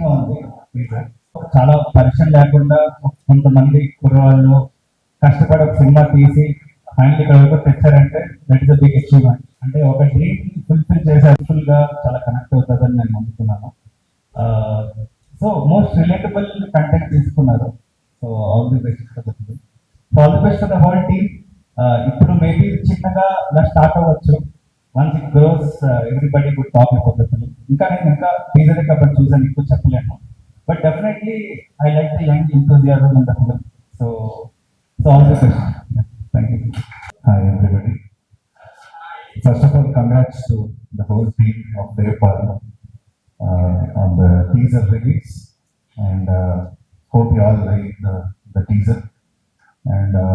Interesting గా ఉంది. చాలా పరిచయం లేకుండా కొంతమంది కుర్రవాళ్ళు కష్టపడి ఒక సినిమా తీసి ఫైనల్ ఇక్కడ వరకు తెచ్చారంటే that is a big achievement. అంటే ఒక డ్రీమ్ ఫుల్ఫిల్ చేసే ఫుల్ గా చాలా కనెక్ట్ అవుతుందని నేను నమ్ముతున్నాను. సో మోస్ట్ రిలేటబుల్ కంటెంట్ తీసుకున్నారు. So all the best for the film. So all the best for the whole team. ఇప్పుడు మేబీ చిన్నగా ఇలా స్టార్ట్ అవ్వచ్చు. Once it grows everybody good talk about the film. ఇంకా teaser కాబట్టి చూసాను, ఎక్కువ చెప్పలేను. But definitely, I like the young enthusiasm in the film. So all the best. Yeah, thank you. Hi everybody. First of all, congrats to the whole team of Devpal on the teaser release, and hope you all like the teaser. And the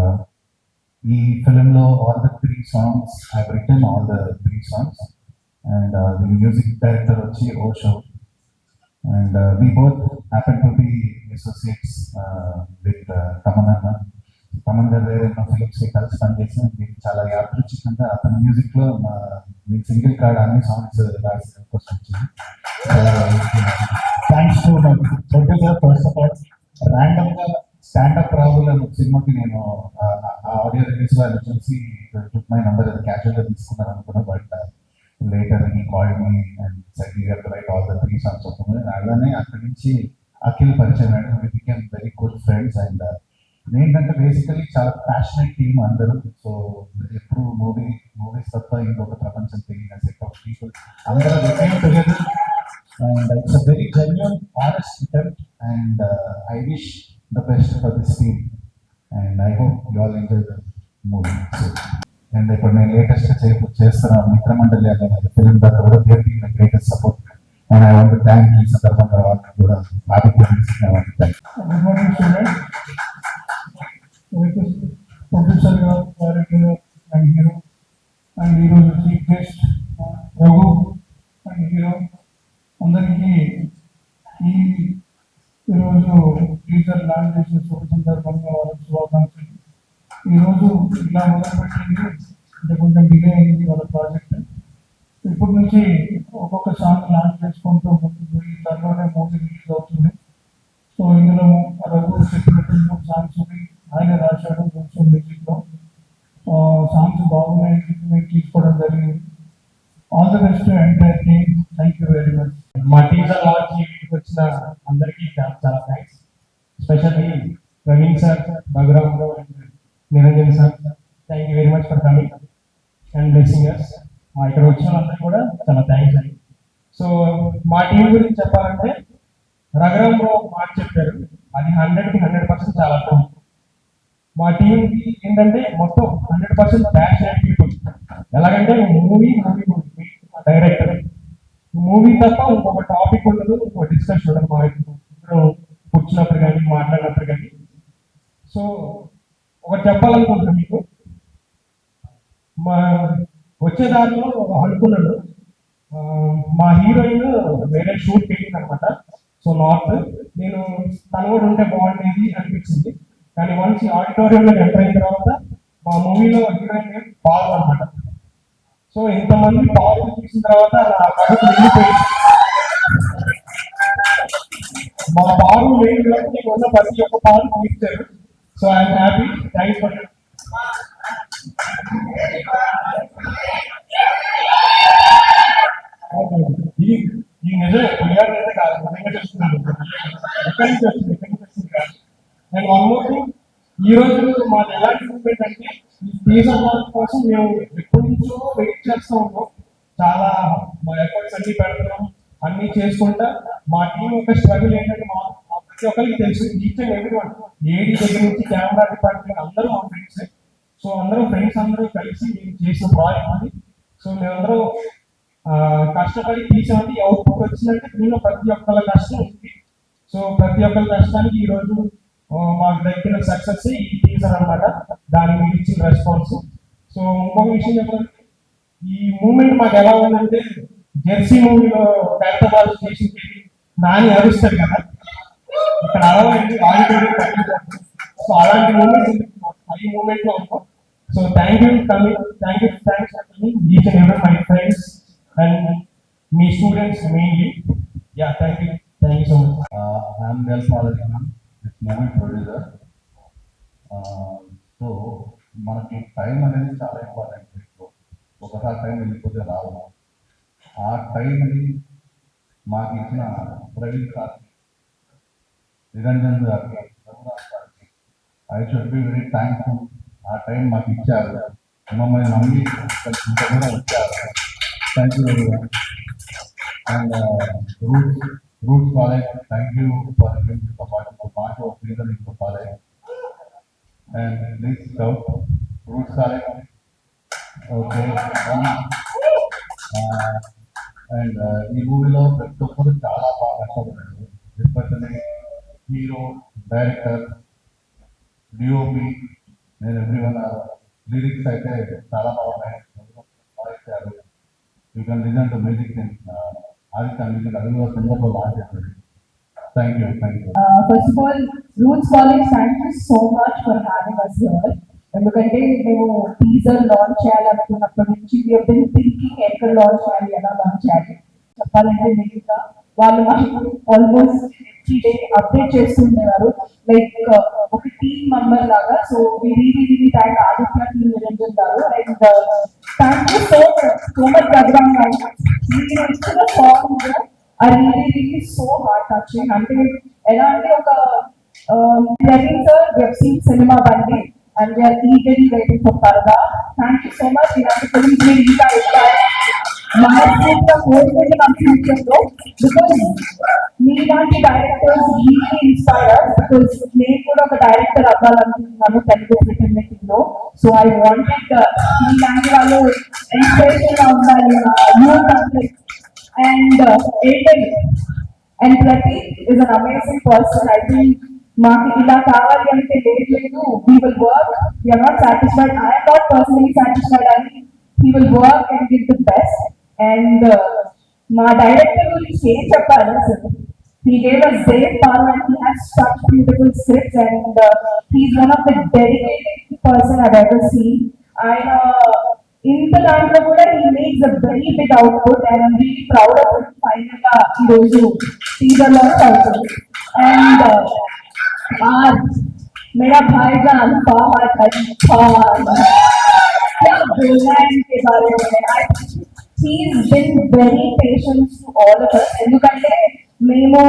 film lo all the 3 songs I've written all the 3 songs, and the music director Ochi Osho. And we both happen to be associates with Tamanna. Tamanna వేరే films కలిసి పనిచేసిన చాలా యాదృచ్ఛికంగా అతని music లో మీ single card అన్ని songs రాసిన అవకాశం వచ్చింది. Thanks to my producer. First of all random గా స్టాండప్ రాహుల్ అనే సినిమాకి నేను ఆడియో రిలీజ్ లో ఆయన చూసి మై నంబర్ క్యాజువల్ గా తీసుకున్నాను అనుకున్నా. But later he called me and said you have to write all the 3 songs of the movie. అలానే అక్కడి నుంచి అఖిల్ పరిచయం అయ్యాడు. we became very good friends. and ఏంటంటే బేసికలీ చాలా ప్యాషనెట్ టీమ్ అందరూ. సో ఎప్పుడు మూవీస్ తప్ప ఇంకొక ప్రపంచం తెలియని సెట్ ఆఫ్ పీపుల్ అందరూ retain together. And it's a very genuine honest attempt. And I wish the best for this team. And I hope you all enjoy the movie. And ఇప్పుడు నేను latest చేస్తున్న మిత్రమండలి అనే film ద్వారా కూడా there been my greatest support. And I want to thank ఈ సందర్భంగా వాళ్ళకి కూడా ఆదిత్యం ప్రొడ్యూసర్ గారు, డైరెక్టర్ అండ్ హీరో, అండ్ ఈరోజు chief guest Raghu and hero అందరికీ ఈరోజు టీజర్ లాంచ్ చేసిన శుభ సందర్భంగా వాళ్ళకి శుభాకాంక్షలు. ఈరోజు ఇలా మొదలుపెట్టింది అంటే కొంచెం డిలే అయింది వాళ్ళ ప్రాజెక్ట్. ఇప్పటి నుంచి ఒక్కొక్క సాంగ్ లాంచ్ చేసుకుంటూ ముందుకు ఈ త్వరలోనే మూవీ రిలీజ్ అవుతుంది. సో ఇందులో రఘు చెప్పినట్టు 3 సాంగ్స్ ఆయన రాశాడు మ్యూజిక్ లో. సాంగ్స్ బాగున్నాయి, మేము తీసుకోవడం జరిగింది. All the best entire team. Thank you very much. మా టీజర్ లాంచ్ ఇంటికి వచ్చిన అందరికీ చాలా thanks. Especially Praveen sir, Balaram and Niranjan sir, thank you very much for coming and blessing us. ఇక్కడ వచ్చిన వాళ్ళందరికీ కూడా చాలా థ్యాంక్స్ అండి. సో మా టీం గురించి చెప్పాలంటే రఘురామ్ రావు మాట చెప్పారు, అది 100కి 100% చాలా బాగుంది. మా టీంకి ఏంటంటే మొత్తం 100% ప్యాషనేట్ పీపుల్. ఎలాగంటే మూవీ డైరెక్టర్ మూవీ తప్ప ఇంకొక టాపిక్ ఉండదు, ఇంకొక డిస్కషన్ ఉండదు మా ఇద్దరు కూర్చున్నప్పుడు కానీ మాట్లాడినప్పుడు కానీ. సో ఒకటి చెప్పాలనుకుంటున్నాను మీకు, మా వచ్చే దారిలో అనుకున్నాడు మా హీరోయిన్ వేరే షూట్కి వెళ్ళింది అనమాట. సో నార్త్ నేను తను కూడా ఉంటే బాగుండేది అనిపించింది. కానీ వన్స్ ఈ ఆడిటోరియంలో ఎంటర్ అయిన తర్వాత మా మూవీలో హీరోయిన్ పాలు అనమాట. సో ఇంతమంది పాలు చూసిన తర్వాత నా కడుపు వెళ్ళిపోయింది. మా పాలు లేని నీకు ఉన్న ప్రతి ఒక్క పాలు ఇచ్చారు. So I'm happy. Thanks for ఇది నిజమే, పులిహార కాదు, నిజంగా చేస్తున్నాను. ఎక్కడి నుంచి వచ్చింది కాదు. అండ్ వన్ మోర్ థింగ్, ఈ రోజు మాకు ఎలాంటి మూమెంట్ అంటే ఈ టీజర్ లాంచ్ కోసం మేము ఎప్పటి నుంచో వెయిట్ చేస్తూ ఉన్నాం. చాలా మా ఎఫర్ట్స్ అన్ని పెడుతున్నాం, అన్ని చేసుకుంటా. మా టీం యొక్క స్ట్రగుల్ ఏంటంటే మా ప్రతి ఒక్కరికి తెలుసు. ఈచ్ అండ్ ఎవ్రీ వన్, ఏడీ దగ్గర నుంచి కెమెరా డిపార్ట్మెంట్ అందరూ మా ఫ్రెండ్స్. సో అందరూ ఫ్రెండ్స్ అందరూ కలిసి మేము చేసిన ప్రాజెక్ట్ అది. సో మేమందరూ కష్టపడి తీసామంటే అవుట్పుట్ వచ్చిందంటే దీనిలో ప్రతి ఒక్కళ్ళ కష్టం ఉంది. సో ప్రతి ఒక్కరి కష్టానికి ఈరోజు మాకు దగ్గర సక్సెస్ ఈ టీజర్ అనమాట. దానికి మీరు ఇచ్చిన రెస్పాన్స్. సో ఇంకొక విషయం చెప్పాలంటే ఈ మూమెంట్ మాకు ఎలా ఉందంటే జెర్సీ మూవీలో హైదరాబాద్ చేసి నాని అరుస్తాడు కదా, ఇక్కడ అరవైంది ఆడిటోరియం. సో అలాంటి మూమెంట్ ఈ మూమెంట్ లో ఉంటాం. So thank you coming, thanks for coming each and every my friends and me students mainly. Yeah thank you. Thank you so much. I'm Del Palakrishnan, this movie producer. So మనకి time అనేది చాలా important. ఒకసారి time వెళ్ళిపోతే రాదు. ఆ టైంని మాకు ఇచ్చిన ప్రవీణ్ సార్కి, నిరంజన్ గారికి, రఘునాథ్ గారికి I should be very thankful. ఆ టైం మాకు ఇచ్చారు, మమ్మల్ని నమ్మి ఇంత కూడా వచ్చారు. Thank you very much. And Roots college, thank you for giving the part of reason in the college. And please shout roots college. Okay. And ఈ మూవీలో ప్రతి ఒక్కరు చాలా బాగా కష్టపడ్డారు. ఎస్పెషల్లీ హీరో, డైరెక్టర్, డిఓపి, నేను ఎవ్రీవన్. లిరిక్స్ అయితే చాలా బాగున్నాయి, బాగా ఇచ్చారు. You can listen to music in Aditya music, అది కూడా తొందరలో లాంచ్ చేస్తుంది. Thank you. First of all, Roots College, thank you so much for having us here. ఎందుకంటే మేము టీజర్ లాంచ్ చేయాలనుకున్నప్పటి నుంచి థింకింగ్ ఎక్కడ లాంచ్ చేయాలి, ఎలా లాంచ్ చేయాలి చెప్పాలంటే మిగతా వాళ్ళు మాకు ఆల్మోస్ట్ ఎవ్రీ డే అప్డేట్ చేస్తుండేవారు, లైక్ ఒక టీమ్ మెంబర్ లాగా. So we really thank Aditya team, Niranjan garu, and thank you so much Raghuram garu. మీరు ఇచ్చిన song are really so heart touching. అంటే ఎలా అంటే ఒక Praveen sir, we have seen cinema బండి and we are eagerly waiting for Parda. Thank you so much. ఇలాంటి films మీరు ఇంకా మనస్ఫూర్తిగా కోరుకుంటున్నాం ఫ్యూచర్లో, బికాస్ మీలాంటి డైరెక్టర్స్ రియల్లీ ఇన్స్పైర్, బికాస్ నేను కూడా ఒక డైరెక్టర్ అవ్వాలనుకుంటున్నాను తెలుగు ఫిల్మ్ మేకింగ్లో. సో ఐ వాంటెడ్ మీలాంటి వాళ్ళు ఇన్స్పిరేషన్గా ఉండాలి యూత్ అంటే. And Aiden and Pratik is an amazing person. I think maaki ila kavali ante ledu. We will work. We are not satisfied. I am not personally satisfied. I mean, he will work and give the best. And my director will say chapala. He gave us great power and he has such beautiful scripts, and he's one of the dedicated person I've ever seen. ఇంత దాంట్లో కూడా he makes a very big output, and I'm really proud of it. Final గా ఈ రోజు teaser launch అవుతుంది. And आज मेरा भाईजान फहद अली खान, क्या बोलना है इनके बारे में. He's been very patient to all of us. ఎందుకంటే మేము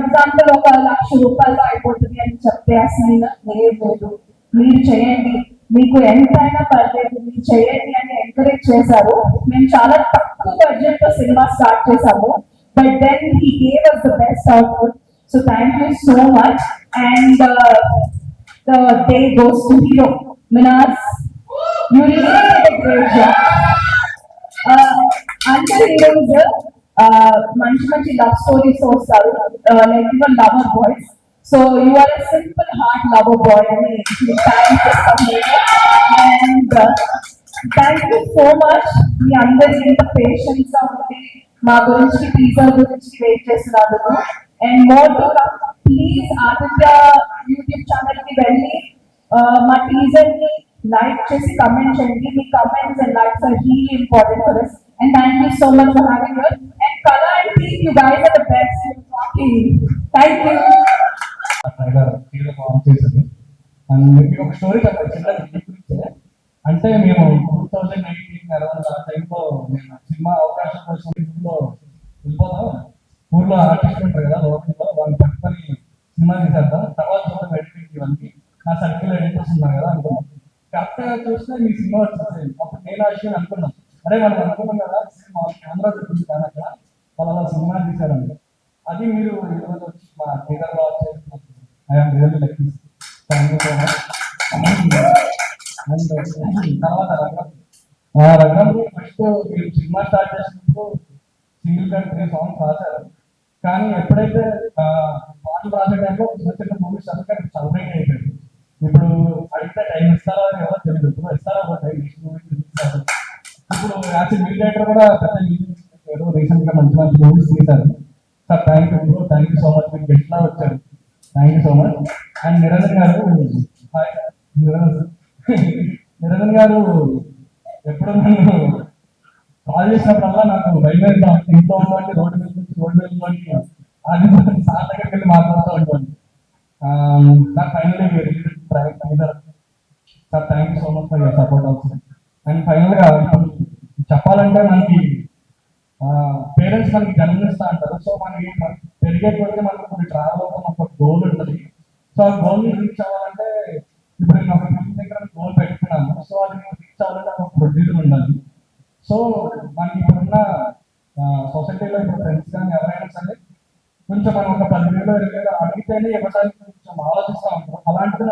ఎగ్జాంపుల్ ఒక ₹1,00,000 అయిపోతుంది అని చెప్తే అసలు లేదు, మీరు చేయండి, మీకు ఎంతైనా పర్లేదు, మీరు చేయండి అని ఎంకరేజ్ చేశారు. మేము చాలా తక్కువ బడ్జెట్ తో సినిమా స్టార్ట్ చేసాము, but then he gave us the best output. So thank you so much. And the day goes to hero Minaz. You really did a great job. Under heroes మంచి love stories వస్తారు, like your lover boys. So you are a simple heart lover boy, and thank you so much. మీ అందరికీ ఇంత patience గా ఉండి మా గురించి teaser గురించి wait చేస్తున్నందుకు. And more to come, please Aditya YouTube channel కి వెళ్ళి మా టీజర్ ని లైక్ చేసి కమెంట్ చేయండి. మీ comments and likes are really important for us. And thank you so much for having us. And Kala and team, you guys are the best. Thank you. And మీకు ఒక story చెప్పాలి చిన్న గురించి. అంటే మేము 2019 అరౌండ్ ఆ టైంలో నేను సినిమా అవకాశం కోసం ఊళ్ళో వెళ్ళిపోతాం. ఊర్లో ఆర్టిస్ట్ ఉంటారు కదా లోకల్లో, వాళ్ళని పట్టుకొని సినిమా తీసేద్దాం, తర్వాత చూద్దాం ఎడిటింగ్ ఇవన్నీ. నా సర్కిల్ ఎడిటర్స్ ఉన్నారు కదా అనుకున్నాం. కరెక్ట్గా చూస్తే మీ సినిమా వచ్చేసి అప్పుడు నేను ఆ విషయం అనుకున్నాం, అరే మనం అనుకున్నాం కదా సినిమా కెమెరా పెట్టుకుంది కానీ అక్కడ వాళ్ళ సినిమా తీశారండి. అది మీరు ఈరోజు వచ్చి మా థియేటర్లో చేస్తున్నారు. I'm really lucky. Thank you so much. And తర్వాత రంగంలో ఫస్ట్ మీరు సినిమా స్టార్ట్ చేసినప్పుడు సింగిల్ గా 3 సాంగ్స్ రాశారు, కానీ ఎప్పుడైతే పాటలు రాసే టైంలో చిన్న చిన్న మూవీస్ అందుకని సపరేట్ అయిపోయింది. ఇప్పుడు అడిగితే టైం ఇస్తారా అని ఎవరో తెలియదు, ఇప్పుడు ఇస్తారా టైం ఇస్తారు. ఇప్పుడు యాజ్ మీడియేటర్ కూడా పెద్ద రీసెంట్ గా మంచి మంచి మూవీస్ తీశారు. Sir thank you, thank you so much. మీకు ఎట్లా వచ్చారు, thank you so much. And Niranjan గారు, హాయ్ నిరంజన్ గారు, ఎప్పుడు నన్ను కాల్ చేసినప్పుడల్లా నాకు భయం వేస్తాం, ఇంట్లో ఉన్నటువంటి రోడ్డు మీద అది సార్ దగ్గరికి వెళ్ళి మాట్లాడుతూ ఉంటాను. నాకు finally sir thank you so much for your support also. And ఫైనల్గా చెప్పాలంటే మనకి పేరెంట్స్ మనకి జన్మనిస్తా అంటారు. సో మనకి పెరిగే కొద్దిగా మనకు కొన్ని ట్రావెల్ అవుతాం, మనకు ఒక గోల్ ఉంటుంది. సో ఆ గోల్ రీచ్ అవ్వాలంటే ఇప్పుడు నేను ఒక ఫిల్మ్ దగ్గర గోల్ పెట్టుకున్నాను. సో అది రీచ్ అవ్వాలంటే ఒక ప్రొడ్యూసర్ ఉండాలి. సో మనకి ఇప్పుడున్న సొసైటీలో ఇప్పుడు ఫ్రెండ్స్ కానీ ఎవరైనా సరే కొంచెం మనం ఒక 10,000 20,000 అడిగితేనే ఇవ్వడానికి కొంచెం ఆలోచిస్తూ ఉంటాం. అలాంటిది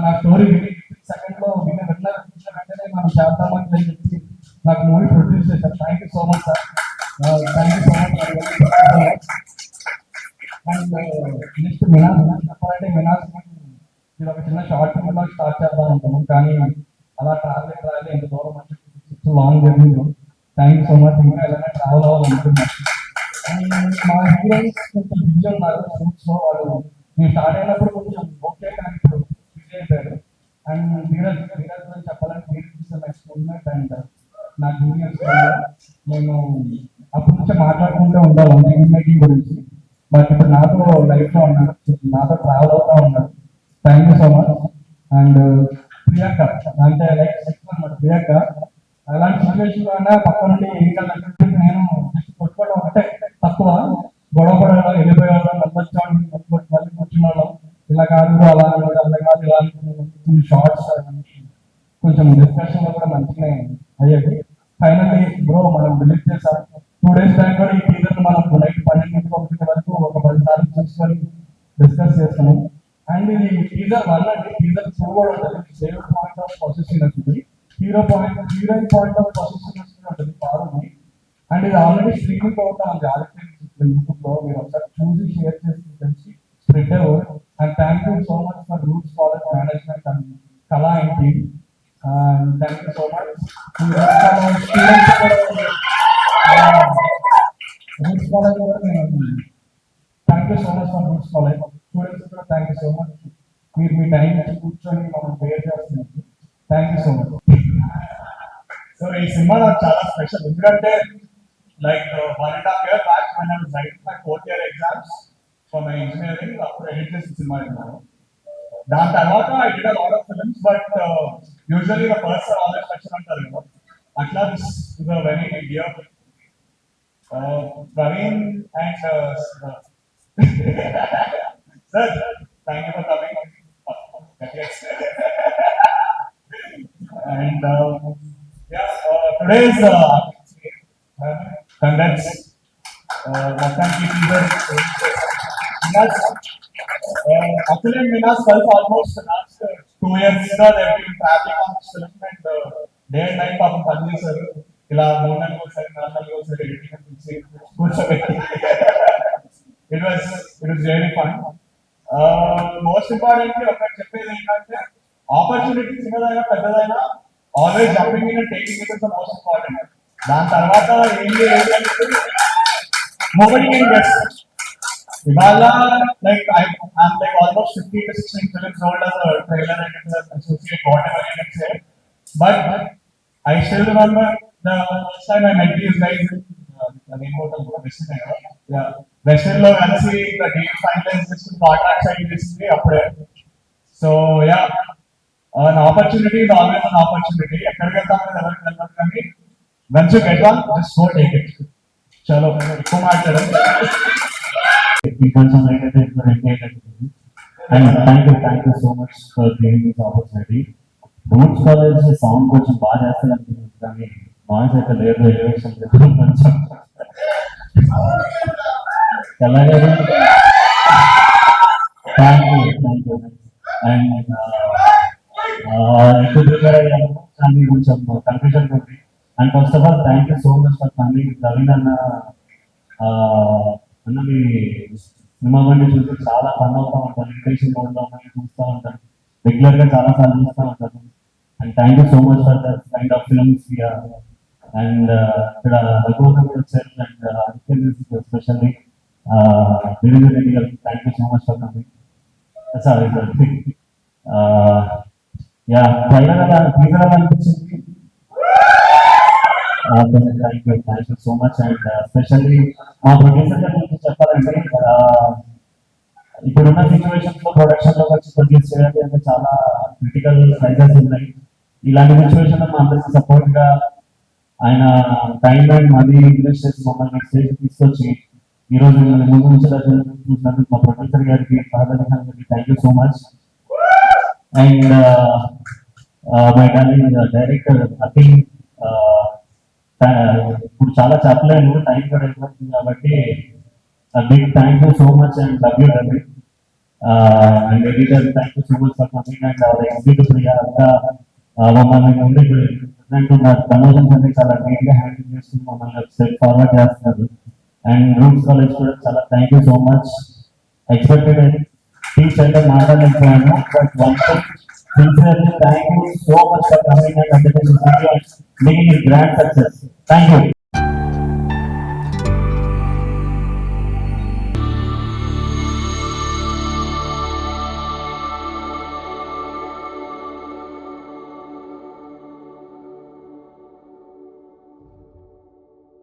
నా స్టోరీ సెకండ్లో విన్న వెంటనే మనం చేద్దామని చెప్పి నాకు మూవీ ప్రొడ్యూస్ చేశారు. Thank you so much sir, thank you so much. And next Minaj చెప్పాలంటే మినాజ్ ఇది ఒక చిన్న షార్ట్ ఫిల్మ్ లో స్టార్ట్ చేద్దాం అనుకున్నాం, కానీ అలా ట్రావెల్ ఎంత దూరం అంటే లాంగ్ జర్నీలో. Thank you so much. ఇంకా ఏదైనా ట్రావెల్ అవ్వాలనుకుంటున్నాను. అండ్ మా హీరోయిన్స్ కొంచెం బిజీ ఉన్నారు షూట్స్ లో. వాళ్ళు నేను స్టార్ట్ అయినప్పుడు కొంచెం ఓకే, కానీ ఇప్పుడు బిజీ అయిపోయారు. అండ్ ధీరజ్ గురించి చెప్పాలంటే ధీరజ్ నెక్స్ట్ మూమెంట్ అండ్ నా జూనియర్స్ మేము అప్పటి నుంచి మాట్లాడుకుంటూ ఉండాలి ఫిల్మ్ మేకింగ్ గురించి. బట్ ఇప్పుడు నాతో లైఫ్ లో ఉన్నాడు, నాతో ట్రావెల్ అవుతా ఉన్నాడు. Thank you so much. And Priyanka అంటే లైక్ అనమాట. ప్రియాంక అలాంటి సిచ్యువేషన్ లో అయినా పక్క నుండి నేను కొట్టుకోవడం అంటే తక్కువ, గొడవ పడేవాళ్ళం, వెళ్ళిపోయేవాళ్ళం, మళ్ళీ కూర్చునేవాళ్ళం. ఇలా కాదు అలా అలా కాదు ఇలా షార్ట్స్ కొంచెం డిస్కషన్ లో కూడా మంచిగానే అయ్యేది. ఫైనల్లీ బ్రో మనం రిలీజ్ చేసాం. 2 days బ్యాక్ కూడా ఈ టీజర్ మనం నైట్ 12 వరకు ఒక 10 సార్లు చూసుకొని డిస్కస్ చేస్తున్నాం. అండ్ ఇది టీజర్ 1 అండి. టీజర్ 2 కూడా ఉంటుంది. సేవ్ పాయింట్ ఆఫ్ పొసెసివ్నెస్ ఇది, హీరోయిన్ పాయింట్ ఆఫ్ పొసెసివ్నెస్ ఉంటుంది పారుని. అండ్ ఇది ఆల్రెడీ స్ట్రీమింగ్ అవుతా ఉంది యూట్యూబ్ లో. మీరు ఒకసారి చూసి షేర్ చేసి స్ప్రెడ్ అవ్వరు. And thank you so much for Roots College management and Kala and team. Thank you so much. Roots College కూడా thank you so much for Roots College students కూడా థ్యాంక్ యూ సో మచ్. మీరు మీ time కూర్చొని మనం ప్రేర్ చేస్తున్నారు. Thank you so much. So ఈ cinema నాకు చాలా స్పెషల్, ఎందుకంటే like 1.5 years back when I was writing my 4th year exams for my engineering, అప్పుడు ఎడిట్ చేసిన సినిమా అయినాను. దాని తర్వాత I did a lot of films, but usually the first are always special అంటారు కదా. అట్లా this is a very dear Praveen and sir, thank you for coming. And yeah, today's congrats మొత్తానికి teaser actually Minas felt almost last 2 years they've been traveling on this film and day and night పాపం పని చేశారు. ఇలా 3 నెలలకు ఒకసారి 4 నెలలకు ఒకసారి editing చేసి కూర్చోబెట్టి it was really fun. Most importantly ఒకటి చెప్పేది ఏంటంటే ఆపర్చునిటీ చిన్నదైనా పెద్దదైనా always jumping in and taking it is the most important. దాని తర్వాత ఏంటి nobody can guess. ఇవాళ like I'm like almost 15 to 16 films old as a trailer and as an associate, whatever you can say. But I still remember the first time I met these guys in the name hotel Western. Yeah, Western lo కలిసి the deal finalize this contract sign చేసింది అప్పుడే. So yeah, an opportunity is always an opportunity. ఎక్కడికి వెళ్తామని ఎవరికి వెళ్ళాలి, కానీ once you get one, just go take it. చలో ఎక్కువ మాట్లాడారు. కొంచెం అయితే and thank you so much for giving this opportunity. Roots college sound కొంచెం బాగా చేస్తారు అనుకుంటుంది, కానీ నాయిస్ అయితే లేదు. ఎలివేషన్ కొంచెం అలాగే థ్యాంక్ యూ. అండ్ ఎక్కువ ప్రిపేర్ అయ్యాను కానీ కొంచెం కన్ఫ్యూజన్ ఉంది. And first of all thank you so much for coming. Praveen అన్న మీ సినిమా బండి చూసి చాలా ఫన్ అవుతా ఉంటాను. ఇంప్రెషన్ మోడ్లో చూస్తూ ఉంటాను, రెగ్యులర్ గా చాలా సార్లు చూస్తూ ఉంటాను. And thank you so much for that kind of films. And ఇక్కడ రఘువన్ వచ్చారు అండ్ ఎస్పెషల్లీ రెడ్డి గారు thank you so much for coming. Sorry yeah trailer అలా టీజర్ అలా అనిపించింది. Thank you so much. And especially మా ప్రొడ్యూసర్ గారి గురించి చెప్పాలంటే ఇప్పుడున్న సిచ్యువేషన్స్ లో ప్రొడక్షన్ లో వచ్చి ప్రొడ్యూస్ చేయాలి అంటే చాలా క్రిటికల్ ప్రైజెస్ ఉన్నాయి. ఇలాంటి సిచ్యువేషన్ లో మా అందరికి సపోర్ట్ గా ఆయన టైం అండ్ మనీ ఇన్వెస్ట్ చేసి మమ్మల్ని స్టేజ్ తీసుకొచ్చి ఈ రోజు మిమ్మల్ని ముందు నుంచి చూసినందుకు మా ప్రొడ్యూసర్ గారికి ఫాదర్ గారికి thank you so much. And my director Akhil, ఇప్పుడు చాలా చెప్పలేను, టైం కూడా అయిపోతుంది కాబట్టి big thank you so much and love you Ravi. And editor thank you so much for coming. And our executive Priya అంతా మమ్మల్ని ముందు ప్రెసిడెంట్ ఉన్నారు, ప్రమోషన్స్ అన్ని చాలా నీట్ గా హ్యాండిల్ చేస్తూ మమ్మల్ని స్టెప్ ఫార్వర్డ్ చేస్తున్నారు. అండ్ రూట్స్ కాలేజ్ కూడా చాలా thank you so much. Expected teach అంటే మాట్లాడలేకపోయాను, but one sincerely thank you so much for coming and entertaining video and making it grand success. Thank you.